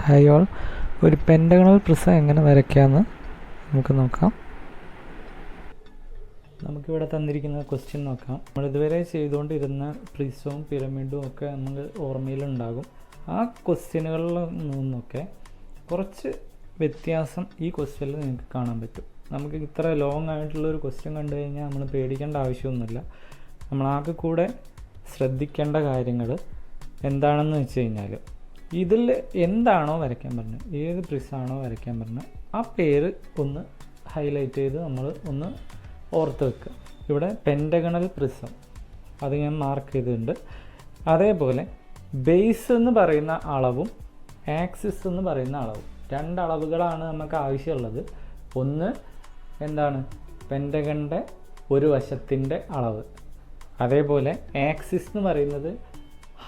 Hi all, ഒരു pentagonal prism എങ്ങനെ വരയ്ക്കാമെന്ന് നമുക്ക് നോക്കാം. നമുക്കിവിടെ തന്നിരിക്കുന്ന ക്വസ്റ്റ്യൻ നോക്കാം. നമ്മളിതുവരെ ചെയ്തുകൊണ്ടിരുന്ന പ്രിസവും പിരമിഡും ഒക്കെ നമുക്ക് ഓർമ്മയിലുണ്ടാകും. ആ ക്വസ്റ്റ്യനുകളിൽ നിന്നൊക്കെ കുറച്ച് വ്യത്യാസം ഈ ക്വസ്റ്റ്യനിൽ നിങ്ങൾക്ക് കാണാൻ പറ്റും. നമുക്ക് ഇത്ര ലോങ് ആയിട്ടുള്ളൊരു ക്വസ്റ്റ്യൻ കണ്ടു കഴിഞ്ഞാൽ നമ്മൾ പേടിക്കേണ്ട ആവശ്യമൊന്നുമില്ല. നമ്മളാകെ കൂടെ ശ്രദ്ധിക്കേണ്ട കാര്യങ്ങൾ എന്താണെന്ന് വെച്ച് കഴിഞ്ഞാൽ, ഇതിൽ എന്താണോ വരയ്ക്കാൻ പറഞ്ഞത്, ഏത് പ്രിസാണോ വരയ്ക്കാൻ പറഞ്ഞത്, ആ പേര് ഒന്ന് ഹൈലൈറ്റ് ചെയ്ത് നമ്മൾ ഒന്ന് ഓർത്ത് വെക്കുക. ഇവിടെ പെൻറ്റഗണൽ പ്രിസം അത് ഞാൻ മാർക്ക് ചെയ്തിട്ടുണ്ട്. അതേപോലെ ബേസ് എന്ന് പറയുന്ന അളവും ആക്സിസ് എന്ന് പറയുന്ന അളവും, രണ്ട് അളവുകളാണ് നമുക്ക് ആവശ്യമുള്ളത്. ഒന്ന് എന്താണ്, പെൻറ്റഗണിൻ്റെ ഒരു വശത്തിൻ്റെ അളവ്. അതേപോലെ ആക്സിസ് എന്ന് പറയുന്നത്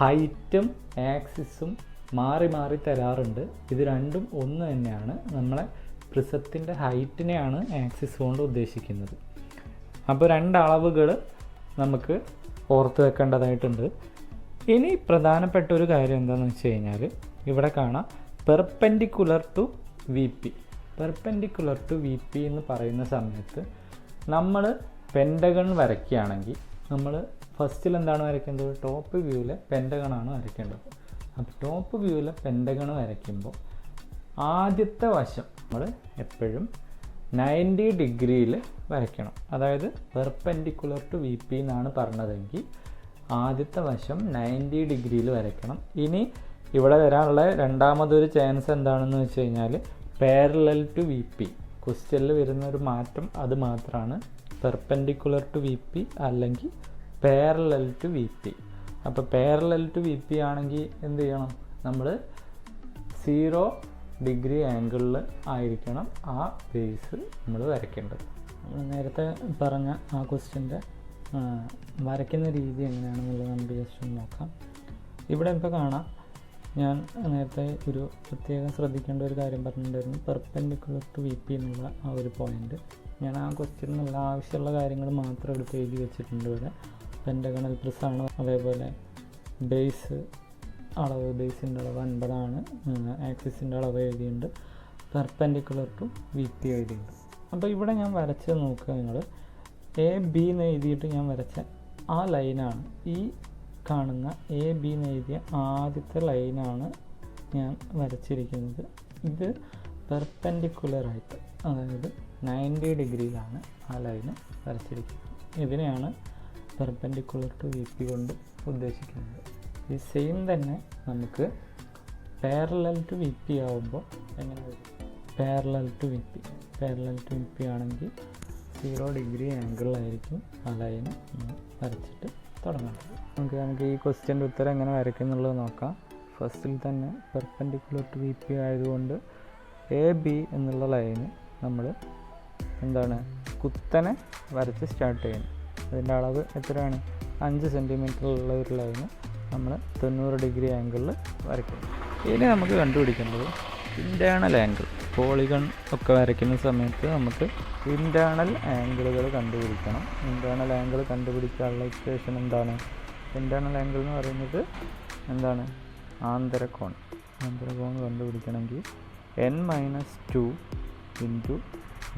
ഹൈറ്റും ആക്സിസും മാറി മാറി തരാറുണ്ട്. ഇത് രണ്ടും ഒന്ന് തന്നെയാണ്. നമ്മളെ പ്രിസത്തിൻ്റെ ഹൈറ്റിനെയാണ് ആക്സിസ് കൊണ്ട് ഉദ്ദേശിക്കുന്നത്. അപ്പോൾ രണ്ട് അളവുകൾ നമുക്ക് ഓർത്ത് വെക്കേണ്ടതായിട്ടുണ്ട്. ഇനി പ്രധാനപ്പെട്ട ഒരു കാര്യം എന്താണെന്ന് വെച്ച് കഴിഞ്ഞാൽ, ഇവിടെ കാണാം perpendicular to V P. Perpendicular to V P എന്ന് പറയുന്ന സമയത്ത് നമ്മൾ പെൻറ്റഗൺ വരയ്ക്കുകയാണെങ്കിൽ നമ്മൾ ഫസ്റ്റിൽ എന്താണ് വരയ്ക്കേണ്ടത്? ടോപ്പ് വ്യൂവിലെ പെൻറ്റഗണാണ് വരയ്ക്കേണ്ടത്. അപ്പോൾ ടോപ്പ് വ്യൂവിലെ പെൻറ്റഗൺ വരയ്ക്കുമ്പോൾ ആദ്യത്തെ വശം നമ്മൾ എപ്പോഴും 90 ഡിഗ്രിയിൽ വരയ്ക്കണം. അതായത് പെർപെൻഡിക്കുലർ ടു വി പി എന്നാണ് പറഞ്ഞതെങ്കിൽ ആദ്യത്തെ വശം 90 ഡിഗ്രിയിൽ വരയ്ക്കണം. ഇനി ഇവിടെ വരാനുള്ള രണ്ടാമതൊരു ചാൻസ് എന്താണെന്ന് വെച്ച് കഴിഞ്ഞാൽ പാരലൽ ടു വി പി. ക്വസ്റ്റ്യനിൽ വരുന്ന ഒരു മാറ്റം അത് മാത്രമാണ്. പെർപെൻഡിക്കുലർ ടു വി പി അല്ലെങ്കിൽ പാരലൽ ടു വി പി. അപ്പോൾ പാരലൽ ടു വി പി ആണെങ്കിൽ എന്ത് ചെയ്യണം? നമ്മൾ 0 ഡിഗ്രി ആംഗിളിൽ ആയിരിക്കണം ആ ബേസ് നമ്മൾ വരയ്ക്കേണ്ടത്. നമ്മൾ നേരത്തെ പറഞ്ഞ ആ ക്വസ്റ്റ്യൻ്റെ വരയ്ക്കുന്ന രീതി എങ്ങനെയാണെന്നുള്ളത് നമുക്ക് ജസ്റ്റ് ഒന്ന് നോക്കാം. ഇവിടെ ഇപ്പോൾ കാണാം, ഞാൻ നേരത്തെ ഒരു പ്രത്യേകം ശ്രദ്ധിക്കേണ്ട ഒരു കാര്യം പറഞ്ഞിട്ടുണ്ടായിരുന്നു, പെർപെൻഡിക്കുലർ ടു വി പി എന്നുള്ള ആ ഒരു പോയിൻ്റ്. ഞാൻ ആ ക്വസ്റ്റ്യനിലുള്ള ആവശ്യമുള്ള കാര്യങ്ങൾ മാത്രം എടുത്ത് എഴുതി വെച്ചിട്ടുണ്ട്. ഇവിടെ പെൻറ്റഗണൽ പ്രിസാണ്. അതേപോലെ ബേസ് അളവ്, ബേസിൻ്റെ അളവ് 50 ആണ്. ആക്സിസിൻ്റെ അളവ് എഴുതിയിട്ടുണ്ട്. പെർപെൻഡിക്കുലർ ടു വി പി എഴുതിയിട്ടുണ്ട്. അപ്പോൾ ഇവിടെ ഞാൻ വരച്ച് നോക്കുക, നിങ്ങൾ എ ബി എന്ന് എഴുതിയിട്ട് ഞാൻ വരച്ച ആ ലൈനാണ്, ഈ കാണുന്ന എ ബി എന്ന് എഴുതിയ ആദ്യത്തെ ലൈനാണ് ഞാൻ വരച്ചിരിക്കുന്നത്. ഇത് പെർപെൻഡിക്കുലറായിട്ട്, അതായത് 90 ഡിഗ്രിയിലാണ് ആ ലൈന് വരച്ചിരിക്കുന്നത്. ഇതിനെയാണ് പെർപെൻഡിക്കുലർ ടു വി പി കൊണ്ട് ഉദ്ദേശിക്കുന്നത്. ഈ സെയിം തന്നെ നമുക്ക് പാരലൽ ടു വി പി ആവുമ്പോൾ എങ്ങനെ വരും? പാരലൽ ടു വി പി ആണെങ്കിൽ 0 ഡിഗ്രി ആംഗിളിലായിരിക്കും ആ ലൈന് വരച്ചിട്ട് തുടങ്ങേണ്ടത്. നമുക്ക് ഈ ക്വസ്റ്റ്യൻ്റെ ഉത്തരം എങ്ങനെ വരയ്ക്കും എന്നുള്ളത് നോക്കാം. ഫസ്റ്റിൽ തന്നെ പെർപെൻഡിക്കുലർ ടു വി പി ആയതുകൊണ്ട് എ ബി എന്നുള്ള ലൈന് നമ്മൾ എന്താണ്, കുത്തനെ വരച്ച് സ്റ്റാർട്ട് ചെയ്യുന്നു. അതിൻ്റെ അളവ് എത്രയാണ്? 5 സെൻറ്റിമീറ്ററുള്ള ഒരു ലൈന് നമ്മൾ 90 ഡിഗ്രി ആംഗിളിൽ വരയ്ക്കുന്നു. ഇനി നമുക്ക് കണ്ടുപിടിക്കേണ്ടത് ഇൻറ്റേർണൽ ആംഗിൾ. പോളിഗൺ ഒക്കെ വരയ്ക്കുന്ന സമയത്ത് നമുക്ക് ഇൻറ്റേർണൽ ആംഗിളുകൾ കണ്ടുപിടിക്കണം. ഇൻറ്റേർണൽ ആംഗിൾ കണ്ടുപിടിക്കാനുള്ള ഇക്വേഷൻ എന്താണ്? ഇൻറ്റേർണൽ ആംഗിൾ എന്ന് പറയുന്നത് എന്താണ്? ആന്തരകോൺ. ആന്തരകോൺ കണ്ടുപിടിക്കണമെങ്കിൽ n-2 into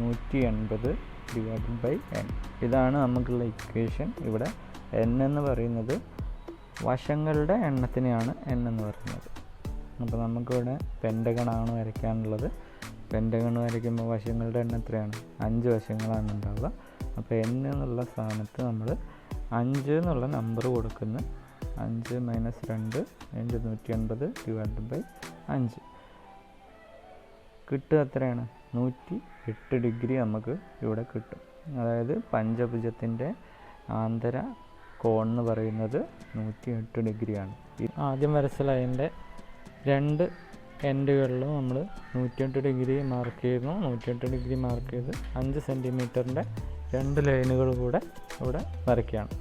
180 divided by n. ഇതാണ് നമുക്കുള്ള ഇക്വേഷൻ. ഇവിടെ n എന്ന് പറയുന്നത് വശങ്ങളുടെ എണ്ണത്തിനെയാണ് n എന്ന് പറയുന്നത്. അപ്പോൾ നമുക്കിവിടെ പെൻറ്റഗണാണ് വരയ്ക്കാനുള്ളത്. പെൻറ്റഗൺ വരയ്ക്കുമ്പോൾ വശങ്ങളുടെ എണ്ണം എത്രയാണ്? 5 വശങ്ങളാണ് ഉണ്ടാവുക. അപ്പോൾ n എന്നുള്ള സ്ഥാനത്ത് നമ്മൾ 5 എന്നുള്ള നമ്പർ കൊടുക്കുന്നു. 5 - 2 ഇൻറ്റു 180 ഡിവൈഡഡ് ബൈ 5 കിട്ടുക എത്രയാണ്? 108 ഡിഗ്രി നമുക്ക് ഇവിടെ കിട്ടും. അതായത് പഞ്ചഭുജത്തിൻ്റെ ആന്തര കോൺ എന്ന് പറയുന്നത് 108 ഡിഗ്രിയാണ്. ആദ്യം വരച്ച ലൈനിൻ്റെ രണ്ട് എൻഡുകളിലും നമ്മൾ 108 ഡിഗ്രി മാർക്ക് ചെയ്യുന്നു. 108 ഡിഗ്രി മാർക്ക് ചെയ്ത് 5 സെൻറ്റിമീറ്ററിൻ്റെ 2 ലൈനുകൾ കൂടെ ഇവിടെ വരയ്ക്കുകയാണ്.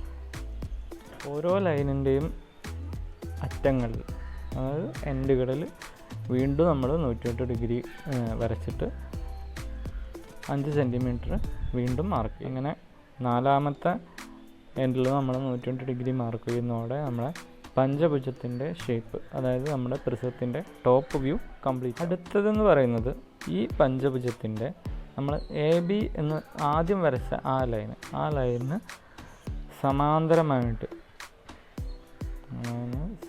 ഓരോ ലൈനിൻ്റെയും അറ്റങ്ങളിൽ, അതായത് എൻഡുകളിൽ വീണ്ടും നമ്മൾ 108 ഡിഗ്രി വരച്ചിട്ട് 5 സെൻറ്റിമീറ്റർ വീണ്ടും മാർക്ക് ചെയ്യും. ഇങ്ങനെ നാലാമത്തെ എൻഡിൽ നമ്മൾ 108 ഡിഗ്രി മാർക്ക് ചെയ്യുന്നതോടെ നമ്മളെ പഞ്ചഭുജത്തിൻ്റെ ഷേപ്പ്, അതായത് നമ്മുടെ പ്രിസത്തിൻ്റെ ടോപ്പ് വ്യൂ കംപ്ലീറ്റ്. അടുത്തതെന്ന് പറയുന്നത് ഈ പഞ്ചഭുജത്തിൻ്റെ നമ്മൾ AB എന്ന് ആദ്യം വരച്ച ആ ലൈന്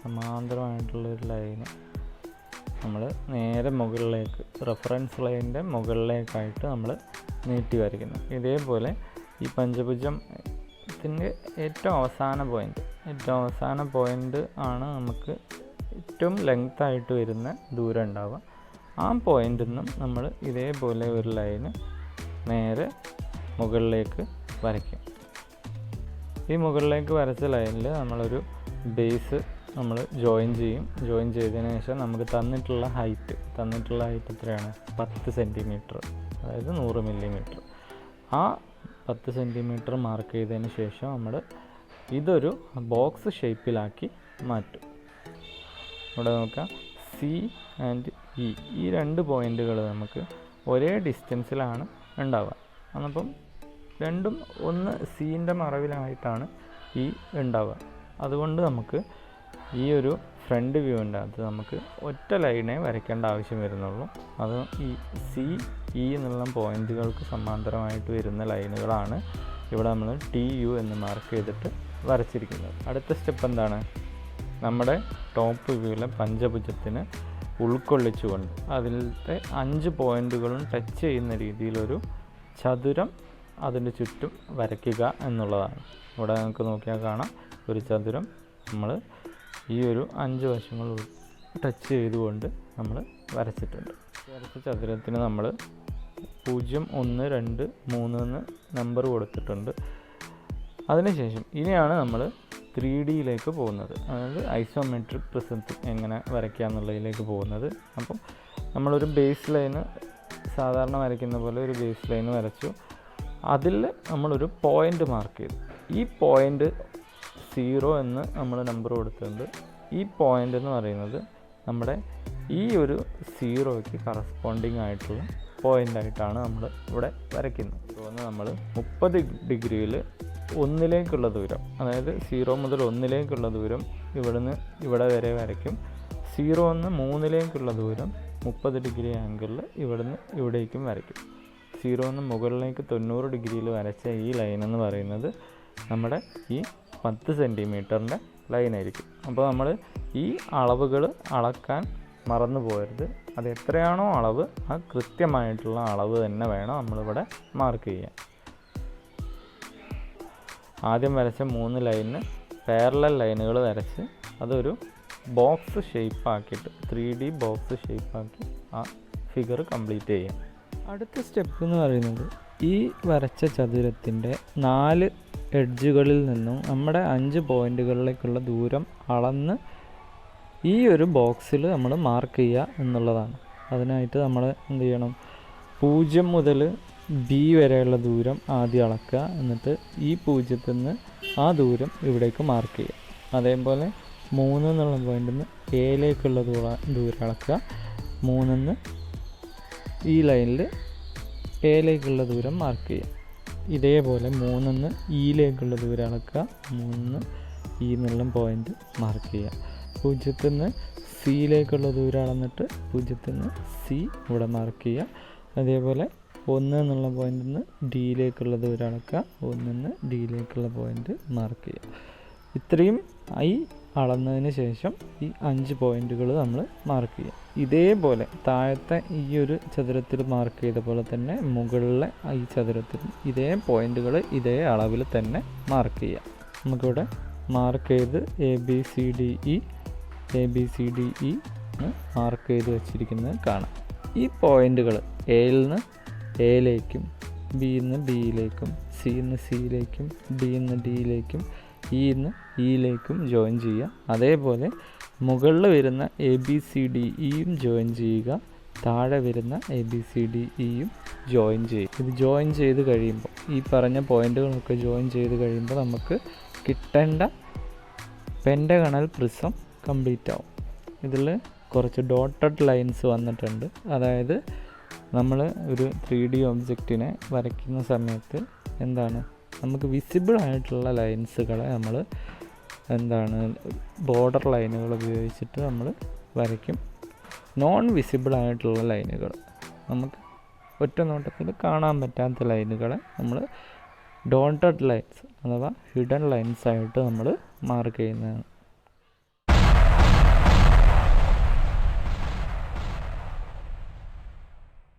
സമാന്തരമായിട്ടുള്ളൊരു ലൈന് നമ്മൾ നേരെ മുകളിലേക്ക്, റെഫറൻസ് ലൈനിൻ്റെ മുകളിലേക്കായിട്ട് നമ്മൾ നീട്ടി വരയ്ക്കുന്നു. ഇതേപോലെ ഈ പഞ്ചഭുജത്തിൻ്റെ ഏറ്റവും അവസാന പോയിൻ്റ് ആണ് നമുക്ക് ഏറ്റവും ലെങ്തായിട്ട് വരുന്ന ദൂരം ഉണ്ടാവുക. ആ പോയിൻ്റിൽ നിന്നും നമ്മൾ ഇതേപോലെ ഒരു ലൈന് നേരെ മുകളിലേക്ക് വരയ്ക്കും. ഈ മുകളിലേക്ക് വരച്ച ലൈനിൽ നമ്മളൊരു ബേസ് നമ്മൾ ജോയിൻ ചെയ്തതിന് ശേഷം നമുക്ക് തന്നിട്ടുള്ള ഹൈറ്റ് എത്രയാണ്? 10 സെൻറ്റിമീറ്റർ, അതായത് 100 മില്ലിമീറ്റർ. ആ 10 സെൻറ്റിമീറ്റർ മാർക്ക് ചെയ്തതിന് ശേഷം നമ്മൾ ഇതൊരു ബോക്സ് ഷേപ്പിലാക്കി മാറ്റും. ഇവിടെ നോക്കാം, C ആൻഡ് E, ഈ 2 പോയിൻ്റുകൾ നമുക്ക് ഒരേ ഡിസ്റ്റൻസിലാണ് ഉണ്ടാവുക. അപ്പം രണ്ടും ഒന്ന് Cൻ്റെ മറവിലായിട്ടാണ് ഈ ഉണ്ടാവുക. അതുകൊണ്ട് നമുക്ക് ഈ ഒരു ഫ്രണ്ട് വ്യൂവിൻ്റെ അകത്ത് നമുക്ക് ഒറ്റ ലൈനെ വരയ്ക്കേണ്ട ആവശ്യം വരുന്നുള്ളൂ. അത് ഈ CE എന്നുള്ള പോയിൻറ്റുകൾക്ക് സമാന്തരമായിട്ട് വരുന്ന ലൈനുകളാണ് ഇവിടെ നമ്മൾ TU എന്ന് മാർക്ക് ചെയ്തിട്ട് വരച്ചിരിക്കുന്നത്. അടുത്ത സ്റ്റെപ്പ് എന്താണ്? നമ്മുടെ ടോപ്പ് വ്യൂവിലെ പഞ്ചഭുജത്തിന് ഉൾക്കൊള്ളിച്ചുകൊണ്ട് അതിലത്തെ 5 പോയിൻറ്റുകളും ടച്ച് ചെയ്യുന്ന രീതിയിലൊരു ചതുരം അതിൻ്റെ ചുറ്റും വരയ്ക്കുക എന്നുള്ളതാണ്. ഇവിടെ നമുക്ക് നോക്കിയാൽ കാണാം, ഒരു ചതുരം നമ്മൾ ഈ ഒരു 5 വശങ്ങൾ ടച്ച് ചെയ്തുകൊണ്ട് നമ്മൾ വരച്ചിട്ടുണ്ട്. വരച്ച ചതുരത്തിന് നമ്മൾ 0, 1, 2, 3 എന്ന് നമ്പർ കൊടുത്തിട്ടുണ്ട്. അതിനുശേഷം ഇനിയാണ് നമ്മൾ 3Dയിലേക്ക് പോകുന്നത്, അതായത് ഐസോമെട്രിക് പ്രിസത്തിൽ എങ്ങനെ വരയ്ക്കുക എന്നുള്ളതിലേക്ക് പോകുന്നത്. അപ്പം നമ്മളൊരു ബേസ് ലൈന് സാധാരണ വരയ്ക്കുന്ന പോലെ ഒരു ബേസ് ലൈന് വരച്ചു. അതിൽ നമ്മളൊരു പോയിൻ്റ് മാർക്ക് ചെയ്തു. ഈ പോയിൻ്റ് 0 എന്ന് നമ്മൾ നമ്പർ കൊടുത്തിട്ടുണ്ട്. ഈ പോയിൻ്റ് എന്ന് പറയുന്നത് നമ്മുടെ ഈ ഒരു 0ക്ക് കറസ്പോണ്ടിങ് ആയിട്ടുള്ള പോയിൻ്റായിട്ടാണ് നമ്മൾ ഇവിടെ വരയ്ക്കുന്നത്. അതുകൊണ്ട് നമ്മൾ 30 ഡിഗ്രിയിൽ 1ലേക്കുള്ള ദൂരം, അതായത് 0 മുതൽ 1ലേക്കുള്ള ദൂരം ഇവിടുന്ന് ഇവിടെ വരെ വരയ്ക്കും. 0 നിന്ന് 3ലേക്കുള്ള ദൂരം 30 ഡിഗ്രി ആംഗിളിൽ ഇവിടുന്ന് ഇവിടേക്കും വരയ്ക്കും. 0 നിന്ന് മുകളിലേക്ക് 90 ഡിഗ്രിയിൽ വരച്ച ഈ ലൈൻ എന്ന് പറയുന്നത് നമ്മുടെ ഈ 10 സെൻറ്റിമീറ്ററിൻ്റെ ലൈനായിരിക്കും. അപ്പോൾ നമ്മൾ ഈ അളവുകൾ അളക്കാൻ മറന്നു പോകരുത്. അത് എത്രയാണോ അളവ്, ആ കൃത്യമായിട്ടുള്ള അളവ് തന്നെ വേണം നമ്മളിവിടെ മാർക്ക് ചെയ്യാൻ. ആദ്യം വരച്ച 3 ലൈനിന് പാരലൽ ലൈനുകൾ വരച്ച് അതൊരു ബോക്സ് ഷേപ്പാക്കിയിട്ട് 3D ബോക്സ് ഷേപ്പാക്കി ആ ഫിഗർ കംപ്ലീറ്റ് ചെയ്യാം. അടുത്ത സ്റ്റെപ്പ് എന്ന് പറയുന്നത് ഈ വരച്ച ചതുരത്തിൻ്റെ 4 എഡ്ജുകളിൽ നിന്നും നമ്മുടെ 5 പോയിൻറ്റുകളിലേക്കുള്ള ദൂരം അളന്ന് ഈ ഒരു ബോക്സിൽ നമ്മൾ മാർക്ക് ചെയ്യുക എന്നുള്ളതാണ്. അതിനായിട്ട് നമ്മൾ എന്ത് ചെയ്യണം? 0 മുതൽ B വരെയുള്ള ദൂരം ആദ്യം അളക്കുക. എന്നിട്ട് ഈ 0ത്തിൽ നിന്ന് ആ ദൂരം ഇവിടേക്ക് മാർക്ക് ചെയ്യുക. അതേപോലെ 3 എന്നുള്ള പോയിന്റിൽ നിന്ന് Aയിലേക്കുള്ള ദൂരം അളക്കുക. 3 നിന്ന് ഈ ലൈനിൽ Aയിലേക്കുള്ള ദൂരം മാർക്ക് ചെയ്യുക. ഇതേപോലെ 3 നിന്ന് Eയിലേക്കുള്ള ദൂരം അളക്കുക. 3 നിന്ന് E എന്നുള്ള പോയിന്റ് മാർക്ക് ചെയ്യുക. 0ത്തിൽ നിന്ന് Cയിലേക്കുള്ള ദൂരം അളന്നിട്ട് 0ത്തിൽ നിന്ന് C ഇവിടെ മാർക്ക് ചെയ്യുക. അതേപോലെ 1 എന്നുള്ള പോയിന്റിൽ നിന്ന് Dയിലേക്കുള്ള ദൂരം അളക്കുക. 1 നിന്ന് Dയിലേക്കുള്ള പോയിന്റ് മാർക്ക് ചെയ്യുക. ഇത്രയും അളന്നതിന് ശേഷം ഈ 5 പോയിന്റുകൾ നമ്മൾ മാർക്ക് ചെയ്യുക. ഇതേപോലെ താഴത്തെ ഈ ഒരു ചതുരത്തിൽ മാർക്ക് ചെയ്ത പോലെ തന്നെ മുകളിലെ ഈ ചതുരത്തിൽ ഇതേ പോയിന്റുകൾ ഇതേ അളവിൽ തന്നെ മാർക്ക് ചെയ്യുക. നമുക്കിവിടെ മാർക്ക് ചെയ്ത് ABCDE മാർക്ക് ചെയ്ത് വെച്ചിരിക്കുന്നത് കാണാം. ഈ പോയിന്റുകൾ Aയിൽ നിന്ന് Aയിലേക്കും Bയിൽ നിന്ന് Bയിലേക്കും Cയിൽ നിന്ന് Cയിലേക്കും Dയിൽ നിന്ന് Dയിലേക്കും Eയിൽ നിന്ന് Eയിലേക്കും ജോയിൻ ചെയ്യുക. അതേപോലെ മുകളിൽ വരുന്ന ABCDEയും ജോയിൻ ചെയ്യുക. താഴെ വരുന്ന ABCDEയും ജോയിൻ ചെയ്യുക. ഇത് ജോയിൻ ചെയ്ത് കഴിയുമ്പോൾ ഈ പറഞ്ഞ പോയിന്റുകളൊക്കെ ജോയിൻ ചെയ്ത് കഴിയുമ്പോൾ നമുക്ക് കിട്ടേണ്ട പെൻറ്റഗണൽ പ്രിസം കംപ്ലീറ്റ് ആവും. ഇതിൽ കുറച്ച് ഡോട്ടഡ് ലൈൻസ് വന്നിട്ടുണ്ട്. അതായത് നമ്മൾ ഒരു 3D ഒബ്ജക്റ്റിനെ വരയ്ക്കുന്ന സമയത്ത് എന്താണ്, നമുക്ക് വിസിബിൾ ആയിട്ടുള്ള ലൈൻസുകളെ നമ്മൾ എന്താണ് ബോർഡർ ലൈനുകൾ ഉപയോഗിച്ചിട്ട് നമ്മൾ വരയ്ക്കും. നോൺ വിസിബിൾ ആയിട്ടുള്ള ലൈനുകൾ, നമുക്ക് ഒറ്റ നോട്ടത്തിൽ കാണാൻ പറ്റാത്ത ലൈനുകളെ നമ്മൾ ഡോണ്ടഡ് ലൈൻസ് അഥവാ ഹിഡൻ ലൈൻസ് ആയിട്ട് നമ്മൾ മാർക്ക് ചെയ്യുന്നതാണ്.